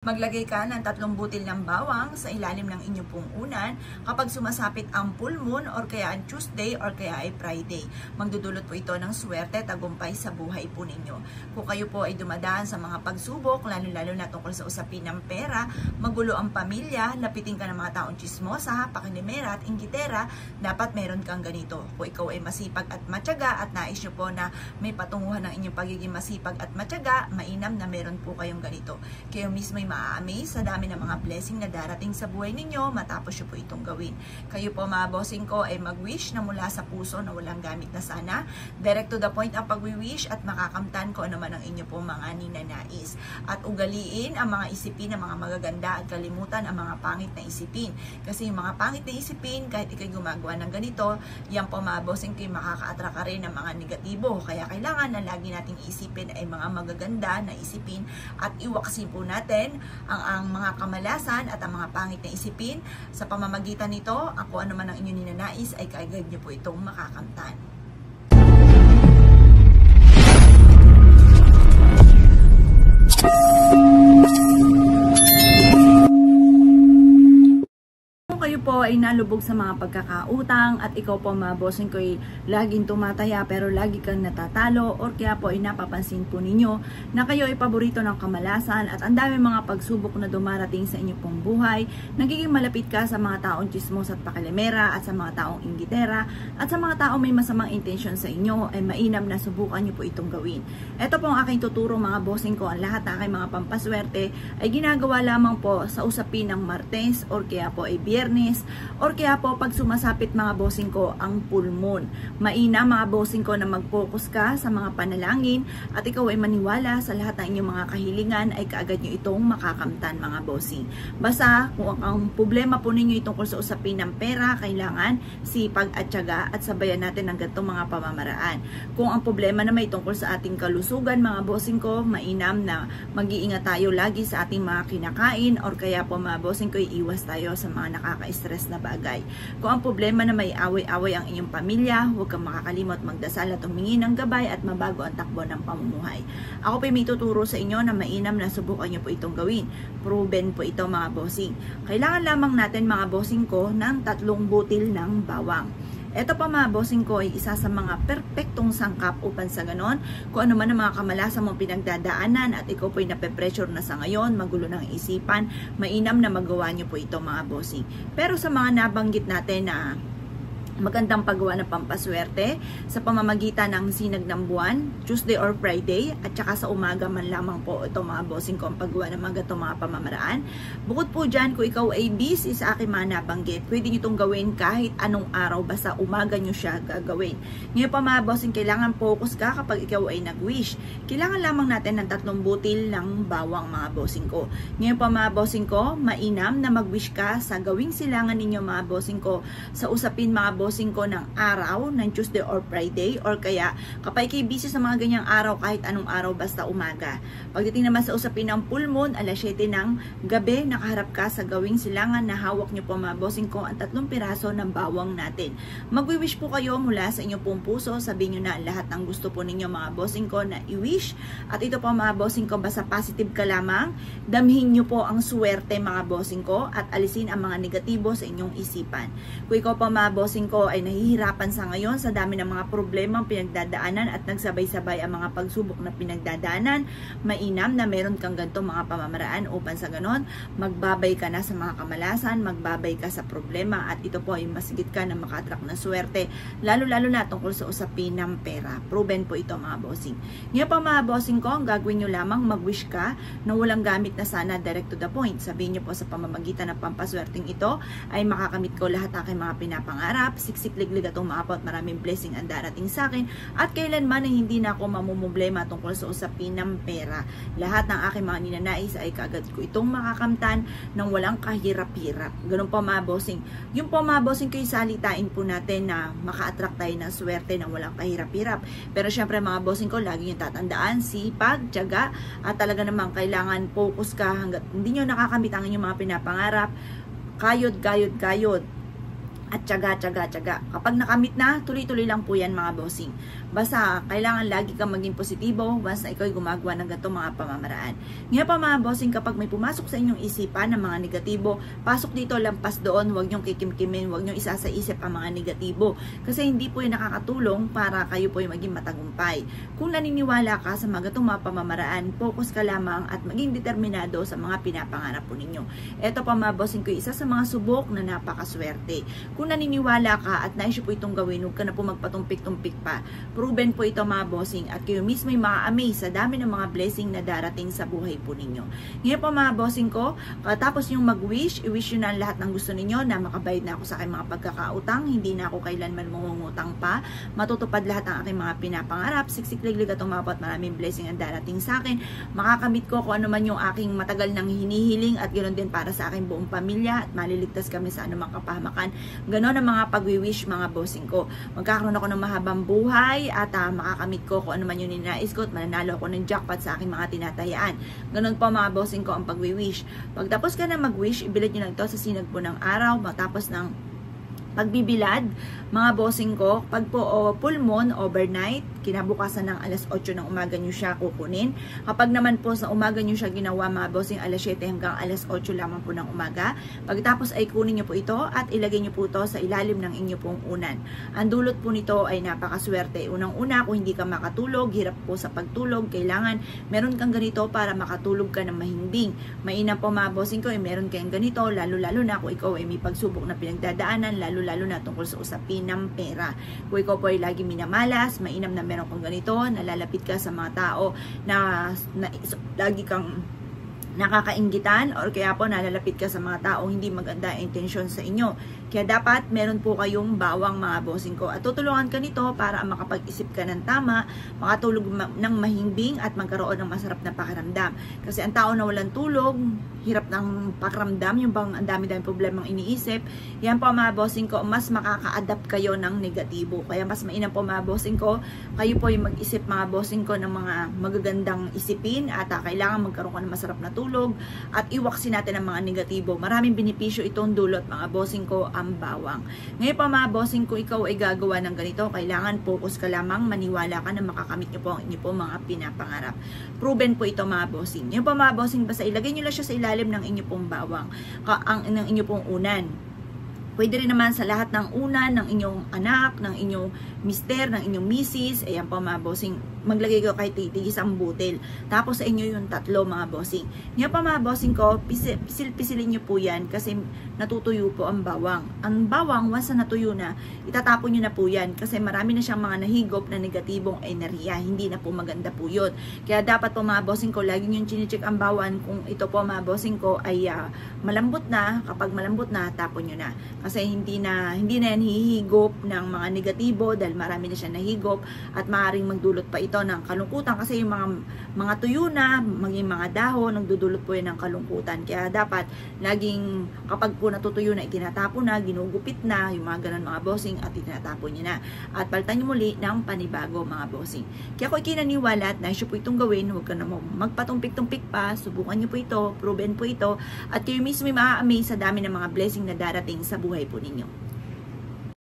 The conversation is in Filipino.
Maglagay ka ng 3 butil ng bawang sa ilalim ng inyong puhunan kapag sumasapit ang full moon or kaya ang Tuesday or kaya ay Friday. Magdudulot po ito ng swerte, tagumpay sa buhay po ninyo. Kung kayo po ay dumadaan sa mga pagsubok, lalo-lalo na tungkol sa usapin ng pera, magulo ang pamilya, lapitin ka ng mga taong chismosa, pakinimera at inggitera, dapat meron kang ganito. Kung ikaw ay masipag at matyaga at nais nyo po na may patunguhan ng inyong pagiging masipag at matyaga, mainam na meron po kayong ganito. Kayo mismo ay ma-amaze sa dami ng mga blessing na darating sa buhay ninyo matapos nyo po itong gawin. Kayo po mga bossing ko ay mag-wish na mula sa puso na walang gamit na sana. Direct to the point ang pag-wish at makakamtan ko ano man ang inyo po mga ninanais. At ugaliin ang mga isipin ng mga magaganda at kalimutan ang mga pangit na isipin. Kasi yung mga pangit na isipin, kahit ikay gumagawa ng ganito, yan po mga bossing ko makaka-attract ka rin ng mga negatibo. Kaya kailangan na lagi nating isipin ay mga magaganda na isipin at iwaksin po natin ang mga kamalasan at ang mga pangit na isipin. Sa pamamagitan nito, ako ano man ang inyong ninanais ay kaagad nyo po itong makakamtan. Kayo po ay nalubog sa mga pagkakautang at ikaw po mga bossing ko ay laging tumataya pero lagi kang natatalo or kaya po ay napapansin po ninyo na kayo ay paborito ng kamalasan at ang dami mga pagsubok na dumarating sa inyo pong buhay, nagiging malapit ka sa mga taong chismos at pakialamera at sa mga taong inggitera at sa mga taong may masamang intention sa inyo ay mainam na subukan nyo po itong gawin. Ito po ang aking tuturo mga bossing ko, ang lahat ng aking mga pampaswerte ay ginagawa lamang po sa usapin ng Martes or kaya po ay Biyernes or kaya po pag sumasapit mga bossing ko ang full moon. Mainam mga bossing ko na mag-focus ka sa mga panalangin at ikaw ay maniwala sa lahat ng inyong mga kahilingan ay kaagad nyo itong makakamtan mga bossing. Basta kung ang problema po ninyo tungkol sa usapin ng pera, kailangan sipag at tiyaga at sabayan natin ng ganitong mga pamamaraan. Kung ang problema na may tungkol sa ating kalusugan mga bossing ko, mainam na mag-iingat tayo lagi sa ating mga kinakain or kaya po mga bossing ko iiwas tayo sa mga nakaka-stress na bagay. Kung ang problema na may away-away ang inyong pamilya, huwag kang makakalimot magdasal at humingi ng gabay at mabago ang takbo ng pamumuhay. Ako po may tuturo sa inyo na mainam na subukan nyo po itong gawin. Proven po ito mga bossing. Kailangan lamang natin mga bossing ko ng 3 butil ng bawang. Ito pa mga bossing ko ay isa sa mga perpektong sangkap upang sa ganon, kung ano man ang mga kamalasan mong pinagdadaanan at ikaw po ay nape-pressure na sa ngayon, magulo ng isipan, mainam na magawa nyo po ito mga bossing. Pero sa mga nabanggit natin na magandang paggawa ng pampaswerte sa pamamagitan ng sinag ng buwan, Tuesday or Friday, at saka sa umaga man lamang po ito mga bossing ko ang paggawa ng mga ganitong mga pamamaraan. Bukod po dyan, kung ikaw ay busy sa aking mga nabanggit, pwede nyo itong gawin kahit anong araw, basta umaga nyo siya gagawin. Ngayon pa mga bossing, kailangan focus ka kapag ikaw ay nag-wish. Kailangan lamang natin ng 3 butil ng bawang mga bossing ko. Ngayon pa mga bossing ko, mainam na mag-wish ka sa gawing silangan ninyo mga bossing ko sa usapin mga bossing ko ng araw, ng Tuesday or Friday, or kaya kapag kayo busy sa mga ganyang araw, kahit anong araw basta umaga. Pagdating naman sa usapin ng full moon, alas 7 ng gabi, nakaharap ka sa gawing silangan na hawak nyo po mga bossing ko ang 3 piraso ng bawang natin. Magwi-wish po kayo mula sa inyong pong puso, sabihin nyo na lahat ng gusto po ninyo mga bossing ko na i-wish, at ito po mga bossing ko, basta positive ka lamang, damhin nyo po ang swerte mga bossing ko at alisin ang mga negatibo sa inyong isipan. Kung ikaw po mga bossing ko ay nahihirapan sa ngayon sa dami ng mga problema pinagdadaanan at nagsabay-sabay ang mga pagsubok na pinagdadaanan, mainam na meron kang ganitong mga pamamaraan upang sa ganon, magbabay ka na sa mga kamalasan, magbabay ka sa problema at ito po ay masigit ka na maka-attract na swerte, lalo-lalo na tungkol sa usapin ng pera. Proven po ito mga bossing. Ngayon pa mga bossing ko, ang gagawin nyo lamang mag-wish ka na walang gamit na sana, direct to the point. Sabihin nyo po sa pamamagitan ng pampaswerteng ito ay makakamit ko lahat ng aking mga pinapangarap, siksik-liglig at umaapaw, maraming blessing ang darating sa akin at kailanman ay hindi na ako mamumblema tungkol sa usapin ng pera. Lahat ng aking mga ninanais ay kaagad ko itong makakamtan ng walang kahirap-hirap. Ganun po mga bossing. Yung po mga bossing ko salitain po natin na maka-attract tayo ng swerte ng walang kahirap-hirap. Pero syempre mga bossing ko, lagi nyo tatandaan, sipag, tiyaga at talaga namang kailangan focus ka hanggat hindi nyo nakakamit ang inyong mga pinapangarap. Kayod. at tiyaga. Kapag nakamit na, tuloy-tuloy lang po yan mga bossing. Basta, kailangan lagi kang maging positibo once na ikaw ay gumagawa ng ganito mga pamamaraan. Ngayon pa mga bossing, kapag may pumasok sa inyong isipan ng mga negatibo, pasok dito, lampas doon, huwag nyong kikimkimin, huwag nyong isa sa isip ang mga negatibo. Kasi hindi po yung nakakatulong para kayo po yung maging matagumpay. Kung naniniwala ka sa mga ganitong mga pamamaraan, focus ka lamang at maging determinado sa mga pinapangarap po ninyo. Ito pa mga bossing ko, isa sa mga subok na napakaswerte. Kung naniniwala ka at nais po itong gawin, huwag ka na po magpatumpik-tumpik pa. Proven po ito mga bossing at kayo mismo ay ma-amaze sa dami ng mga blessing na darating sa buhay po ninyo. Ngayon po mga bossing ko, katapos yung mag-wish, i-wish nyo na lahat ng gusto ninyo na makabayad na ako sa aking mga pagkakautang, hindi na ako kailanman mangungutang pa, matutupad lahat ng aking mga pinapangarap, siksik-liglig at umabot, maraming blessing ang darating sa akin, makakamit ko kung ano man yung aking matagal nang hinihiling at ganoon din para sa aking buong pamilya at maliligtas kami sa anumang kapahamakan. Ganon ang mga pag-wish mga bossing ko. Magkakaroon ako ng mahabang buhay at makakamit ko kung ano man yung ninais ko at mananalo ako ng jackpot sa aking mga tinatayaan. Ganon po mga bossing ko ang pag-wish. Pagtapos ka na mag-wish, ibilad nyo lang ito sa sinag po ng araw, matapos ng pagbibilad, mga bossing ko, pag po full moon, overnight, kinabukasan ng alas 8 ng umaga nyo siya kukunin. Kapag naman po sa umaga nyo siya ginawa, mga bossing, alas 7 hanggang alas 8 lamang po ng umaga. Pagtapos ay kunin nyo po ito at ilagay nyo po ito sa ilalim ng inyo pong unan. Ang dulot po nito ay napakaswerte. Unang-una, kung hindi ka makatulog, hirap po sa pagtulog, kailangan meron kang ganito para makatulog ka ng mahimbing. Mainam po mga bossing ko, meron kayong ganito, lalo-lalo na kung ikaw ay may pagsubok na pinagdadaanan, lalo na tungkol sa usapin ng pera. Kung ikaw po ay lagi minamalas, mainam na meron kang ganito, nalalapit ka sa mga tao na lagi kang nakakainggitan or kaya po nalalapit ka sa mga tao hindi maganda ang intensyon sa inyo. Kaya dapat meron po kayong bawang mga bossing ko at tutulungan ka nito para makapag-isip ka ng tama, makatulog ng mahimbing at magkaroon ng masarap na pakiramdam. Kasi ang tao na walang tulog, hirap ng pakiramdam, yung bang ang dami-dami problemang iniisip, yan po mga bossing ko, mas makaka-adapt kayo ng negatibo. Kaya mas mainam po mga bossing ko, kayo po yung mag-isip mga bossing ko ng mga magagandang isipin at kailangan magkaroon ka ng masarap na tulog at iwaksin natin ang mga negatibo. Maraming benepisyo itong dulot mga bossing ko, ang bawang. Ngayon pa mga bossing ko, ikaw ay gagawa ng ganito, kailangan focus ka lamang, maniwala ka na makakamit nyo po ang inyo po mga pinapangarap. Proven po ito mga bossing. Ngayon pa mga bossing, basta ilagay nyo lang siya sa ilalim ng inyo pong bawang, ng inyo pong unan. Pwede rin naman sa lahat ng unan ng inyong anak, ng inyong mister, ng inyong misis. Ayan po mga bossing, maglagay ko kahit isang butil. Tapos sa inyo yung tatlo mga bossing. Ngayon pa mga bossing ko, pisil-pisilin nyo po yan kasi natutuyo po ang bawang. Ang bawang, once na natuyo na, itatapon nyo na po yan kasi marami na siyang mga nahigop na negatibong enerhiya. Hindi na po maganda po yun. Kaya dapat po mga bossing ko, lagi nyo chinecheck ang bawang kung ito po mga bossing ko ay malambot na. Kapag malambot na, tapon nyo na. Kasi hindi na yan hihigop ng mga negatibo dahil marami na siya nahigop at maaaring magdulot pa ito ng kalungkutan kasi yung mga tuyo na, maging mga dahon, nagdudulot po yan ng kalungkutan. Kaya dapat laging kapag po natutuyo na, itinatapon na, ginugupit na, yung mga ganun mga bossing at itinatapon nyo na. At palitan nyo muli ng panibago mga bossing. Kaya kung ikinaniwala at nais po itong gawin, huwag ka na magpatumpik-tumpik pa, subukan nyo po ito, proven po ito, at kayo mismo may maa-amaze sa dami ng mga blessing na darating sa buhay po ninyo.